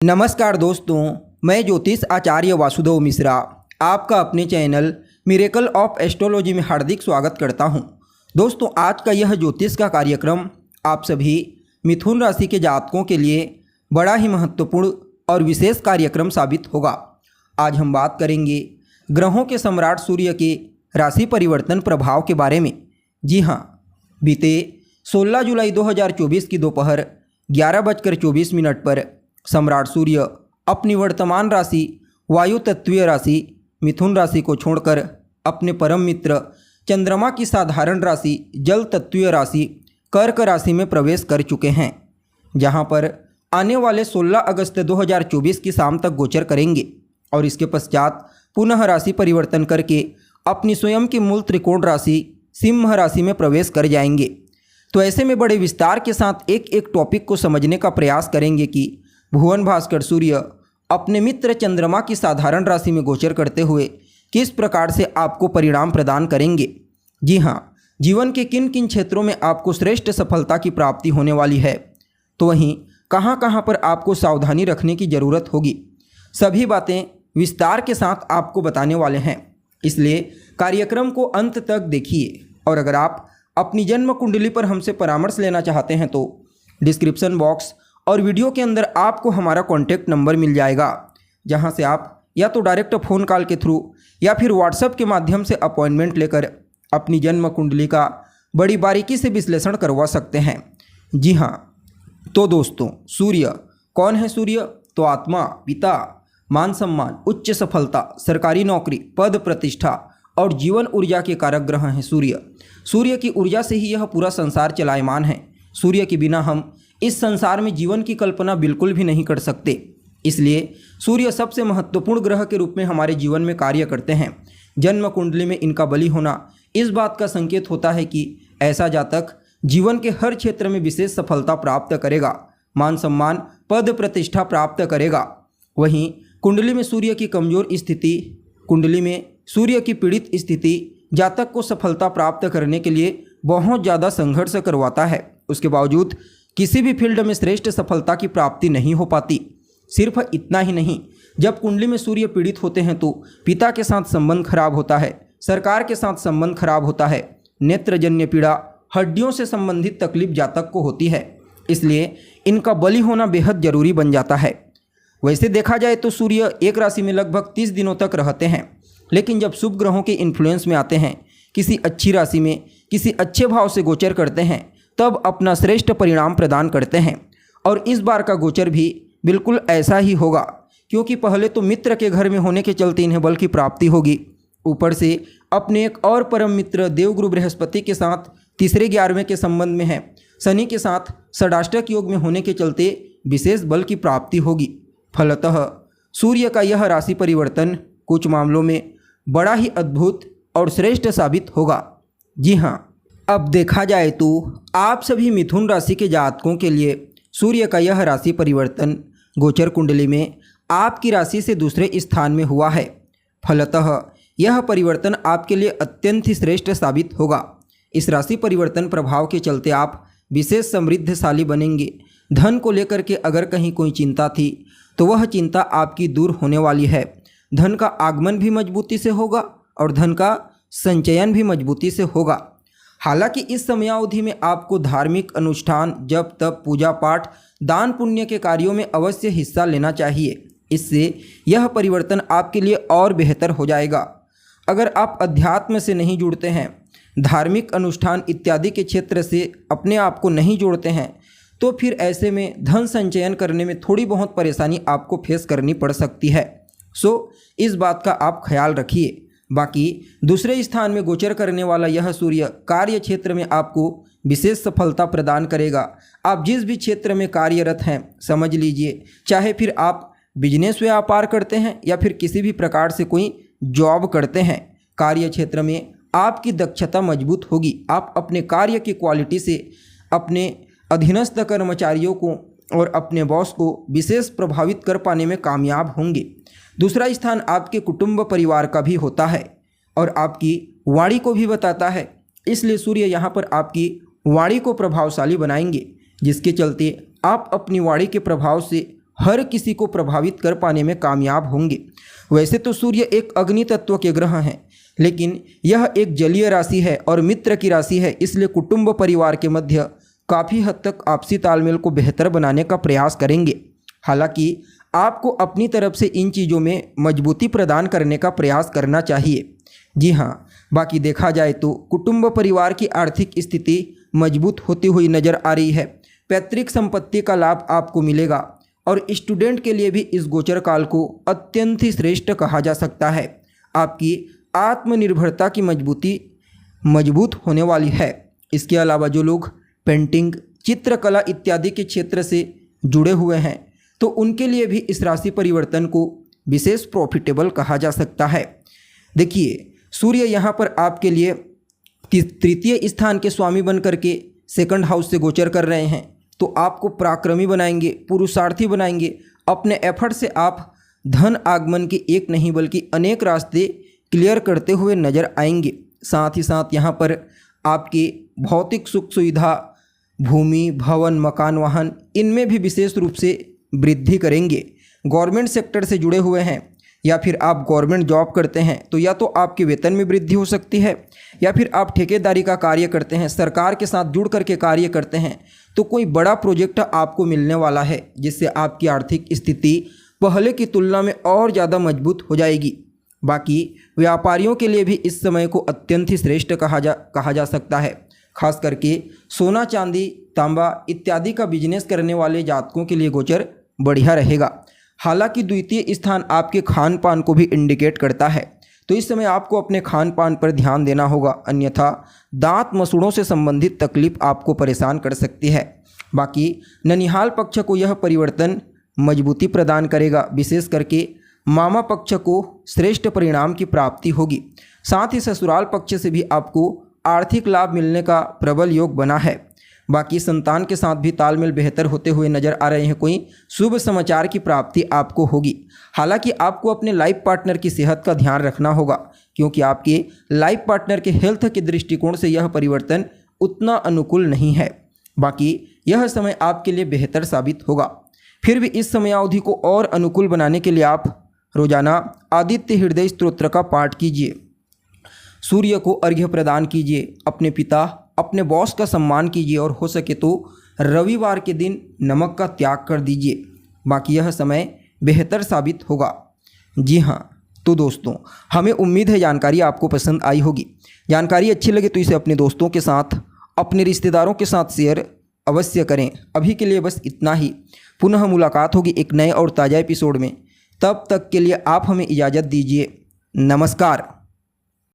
नमस्कार दोस्तों, मैं ज्योतिष आचार्य वासुदेव मिश्रा आपका अपने चैनल मिरेकल ऑफ एस्ट्रोलॉजी में हार्दिक स्वागत करता हूं। दोस्तों, आज का यह ज्योतिष का कार्यक्रम आप सभी मिथुन राशि के जातकों के लिए बड़ा ही महत्वपूर्ण और विशेष कार्यक्रम साबित होगा। आज हम बात करेंगे ग्रहों के सम्राट सूर्य के राशि परिवर्तन प्रभाव के बारे में। जी हाँ, बीते 16 जुलाई 2024 की दोपहर 11:24 पर सम्राट सूर्य अपनी वर्तमान राशि वायु तत्वीय राशि मिथुन राशि को छोड़कर अपने परम मित्र चंद्रमा की साधारण राशि जल तत्वीय राशि कर्क राशि में प्रवेश कर चुके हैं, जहां पर आने वाले 16 अगस्त 2024 की शाम तक गोचर करेंगे और इसके पश्चात पुनः राशि परिवर्तन करके अपनी स्वयं की मूल त्रिकोण राशि सिंह राशि में प्रवेश कर जाएंगे। तो ऐसे में बड़े विस्तार के साथ एक एक टॉपिक को समझने का प्रयास करेंगे कि भुवन भास्कर सूर्य अपने मित्र चंद्रमा की साधारण राशि में गोचर करते हुए किस प्रकार से आपको परिणाम प्रदान करेंगे। जी हाँ, जीवन के किन किन क्षेत्रों में आपको श्रेष्ठ सफलता की प्राप्ति होने वाली है, तो वहीं कहाँ कहाँ पर आपको सावधानी रखने की ज़रूरत होगी, सभी बातें विस्तार के साथ आपको बताने वाले हैं। इसलिए कार्यक्रम को अंत तक देखिए। और अगर आप अपनी जन्म कुंडली पर हमसे परामर्श लेना चाहते हैं तो डिस्क्रिप्शन बॉक्स और वीडियो के अंदर आपको हमारा कॉन्टैक्ट नंबर मिल जाएगा, जहां से आप या तो डायरेक्ट फ़ोन कॉल के थ्रू या फिर व्हाट्सएप के माध्यम से अपॉइंटमेंट लेकर अपनी जन्म कुंडली का बड़ी बारीकी से विश्लेषण करवा सकते हैं। जी हाँ, तो दोस्तों, सूर्य कौन है? सूर्य तो आत्मा, पिता, मान सम्मान, उच्च सफलता, सरकारी नौकरी, पद प्रतिष्ठा और जीवन ऊर्जा के कारक ग्रह हैं। सूर्य की ऊर्जा से ही यह पूरा संसार चलायमान है। सूर्य के बिना हम इस संसार में जीवन की कल्पना बिल्कुल भी नहीं कर सकते। इसलिए सूर्य सबसे महत्वपूर्ण ग्रह के रूप में हमारे जीवन में कार्य करते हैं। जन्म कुंडली में इनका बली होना इस बात का संकेत होता है कि ऐसा जातक जीवन के हर क्षेत्र में विशेष सफलता प्राप्त करेगा, मान सम्मान, पद प्रतिष्ठा प्राप्त करेगा। वहीं कुंडली में सूर्य की कमजोर स्थिति, कुंडली में सूर्य की पीड़ित स्थिति जातक को सफलता प्राप्त करने के लिए बहुत ज़्यादा संघर्ष करवाता है। उसके बावजूद किसी भी फील्ड में श्रेष्ठ सफलता की प्राप्ति नहीं हो पाती। सिर्फ इतना ही नहीं, जब कुंडली में सूर्य पीड़ित होते हैं तो पिता के साथ संबंध खराब होता है, सरकार के साथ संबंध खराब होता है, नेत्रजन्य पीड़ा, हड्डियों से संबंधित तकलीफ जातक को होती है। इसलिए इनका बलि होना बेहद जरूरी बन जाता है। वैसे देखा जाए तो सूर्य एक राशि में लगभग 30 दिनों तक रहते हैं, लेकिन जब शुभ ग्रहों के इन्फ्लुएंस में आते हैं, किसी अच्छी राशि में किसी अच्छे भाव से गोचर करते हैं, तब अपना श्रेष्ठ परिणाम प्रदान करते हैं। और इस बार का गोचर भी बिल्कुल ऐसा ही होगा, क्योंकि पहले तो मित्र के घर में होने के चलते इन्हें बल की प्राप्ति होगी, ऊपर से अपने एक और परम मित्र देवगुरु बृहस्पति के साथ तीसरे 11वें के संबंध में है, शनि के साथ षडाष्टक योग में होने के चलते विशेष बल की प्राप्ति होगी। फलतः सूर्य का यह राशि परिवर्तन कुछ मामलों में बड़ा ही अद्भुत और श्रेष्ठ साबित होगा। जी हाँ, अब देखा जाए तो आप सभी मिथुन राशि के जातकों के लिए सूर्य का यह राशि परिवर्तन गोचर कुंडली में आपकी राशि से दूसरे स्थान में हुआ है। फलतः यह परिवर्तन आपके लिए अत्यंत ही श्रेष्ठ साबित होगा। इस राशि परिवर्तन प्रभाव के चलते आप विशेष समृद्धशाली बनेंगे। धन को लेकर के अगर कहीं कोई चिंता थी तो वह चिंता आपकी दूर होने वाली है। धन का आगमन भी मजबूती से होगा और धन का संचयन भी मजबूती से होगा। हालांकि इस समयावधि में आपको धार्मिक अनुष्ठान, जप तप, पूजा पाठ, दान पुण्य के कार्यों में अवश्य हिस्सा लेना चाहिए। इससे यह परिवर्तन आपके लिए और बेहतर हो जाएगा। अगर आप अध्यात्म से नहीं जुड़ते हैं, धार्मिक अनुष्ठान इत्यादि के क्षेत्र से अपने आप को नहीं जोड़ते हैं, तो फिर ऐसे में धन संचयन करने में थोड़ी बहुत परेशानी आपको फेस करनी पड़ सकती है। इस बात का आप ख्याल रखिए। बाकी दूसरे स्थान में गोचर करने वाला यह सूर्य कार्य क्षेत्र में आपको विशेष सफलता प्रदान करेगा। आप जिस भी क्षेत्र में कार्यरत हैं, समझ लीजिए, चाहे फिर आप बिजनेस व्यापार करते हैं या फिर किसी भी प्रकार से कोई जॉब करते हैं, कार्य क्षेत्र में आपकी दक्षता मजबूत होगी। आप अपने कार्य की क्वालिटी से अपने अधीनस्थ कर्मचारियों को और अपने बॉस को विशेष प्रभावित कर पाने में कामयाब होंगे। दूसरा स्थान आपके कुटुंब परिवार का भी होता है और आपकी वाणी को भी बताता है। इसलिए सूर्य यहाँ पर आपकी वाणी को प्रभावशाली बनाएंगे, जिसके चलते आप अपनी वाणी के प्रभाव से हर किसी को प्रभावित कर पाने में कामयाब होंगे। वैसे तो सूर्य एक अग्नि तत्व के ग्रह हैं, लेकिन यह एक जलीय राशि है और मित्र की राशि है, इसलिए कुटुंब परिवार के मध्य काफ़ी हद तक आपसी तालमेल को बेहतर बनाने का प्रयास करेंगे। हालांकि आपको अपनी तरफ से इन चीज़ों में मजबूती प्रदान करने का प्रयास करना चाहिए। जी हाँ, बाकी देखा जाए तो कुटुंब परिवार की आर्थिक स्थिति मजबूत होती हुई नज़र आ रही है। पैतृक संपत्ति का लाभ आपको मिलेगा और स्टूडेंट के लिए भी इस गोचर काल को अत्यंत ही श्रेष्ठ कहा जा सकता है। आपकी आत्मनिर्भरता की मजबूत होने वाली है। इसके अलावा जो लोग पेंटिंग, चित्रकला इत्यादि के क्षेत्र से जुड़े हुए हैं तो उनके लिए भी इस राशि परिवर्तन को विशेष प्रॉफिटेबल कहा जा सकता है। देखिए, सूर्य यहाँ पर आपके लिए तृतीय स्थान के स्वामी बन करके सेकंड हाउस से गोचर कर रहे हैं, तो आपको पराक्रमी बनाएंगे, पुरुषार्थी बनाएंगे। अपने एफर्ट से आप धन आगमन के एक नहीं बल्कि अनेक रास्ते क्लियर करते हुए नजर आएंगे। साथ ही साथ यहाँ पर आपके भौतिक सुख सुविधा, भूमि, भवन, मकान, वाहन, इनमें भी विशेष रूप से वृद्धि करेंगे। गवर्नमेंट सेक्टर से जुड़े हुए हैं या फिर आप गवर्नमेंट जॉब करते हैं तो या तो आपके वेतन में वृद्धि हो सकती है, या फिर आप ठेकेदारी का कार्य करते हैं, सरकार के साथ जुड़ करके कार्य करते हैं तो कोई बड़ा प्रोजेक्ट आपको मिलने वाला है, जिससे आपकी आर्थिक स्थिति पहले की तुलना में और ज़्यादा मजबूत हो जाएगी। बाकी व्यापारियों के लिए भी इस समय को अत्यंत ही श्रेष्ठ कहा जा सकता है। खास करके सोना, चांदी, तांबा इत्यादि का बिजनेस करने वाले जातकों के लिए गोचर बढ़िया रहेगा। हालांकि द्वितीय स्थान आपके खान पान को भी इंडिकेट करता है, तो इस समय आपको अपने खान पान पर ध्यान देना होगा, अन्यथा दांत मसूड़ों से संबंधित तकलीफ आपको परेशान कर सकती है। बाकी ननिहाल पक्ष को यह परिवर्तन मजबूती प्रदान करेगा। विशेष करके मामा पक्ष को श्रेष्ठ परिणाम की प्राप्ति होगी। साथ ही ससुराल पक्ष से भी आपको आर्थिक लाभ मिलने का प्रबल योग बना है। बाकी संतान के साथ भी तालमेल बेहतर होते हुए नजर आ रहे हैं। कोई शुभ समाचार की प्राप्ति आपको होगी। हालांकि आपको अपने लाइफ पार्टनर की सेहत का ध्यान रखना होगा, क्योंकि आपके लाइफ पार्टनर के हेल्थ के दृष्टिकोण से यह परिवर्तन उतना अनुकूल नहीं है। बाकी यह समय आपके लिए बेहतर साबित होगा। फिर भी इस समयावधि को और अनुकूल बनाने के लिए आप रोजाना आदित्य हृदय स्तोत्र का पाठ कीजिए, सूर्य को अर्घ्य प्रदान कीजिए, अपने पिता, अपने बॉस का सम्मान कीजिए और हो सके तो रविवार के दिन नमक का त्याग कर दीजिए। बाकी यह समय बेहतर साबित होगा। जी हाँ, तो दोस्तों, हमें उम्मीद है जानकारी आपको पसंद आई होगी। जानकारी अच्छी लगे तो इसे अपने दोस्तों के साथ, अपने रिश्तेदारों के साथ शेयर अवश्य करें। अभी के लिए बस इतना ही। पुनः मुलाकात होगी एक नए और ताज़ा एपिसोड में। तब तक के लिए आप हमें इजाज़त दीजिए। नमस्कार।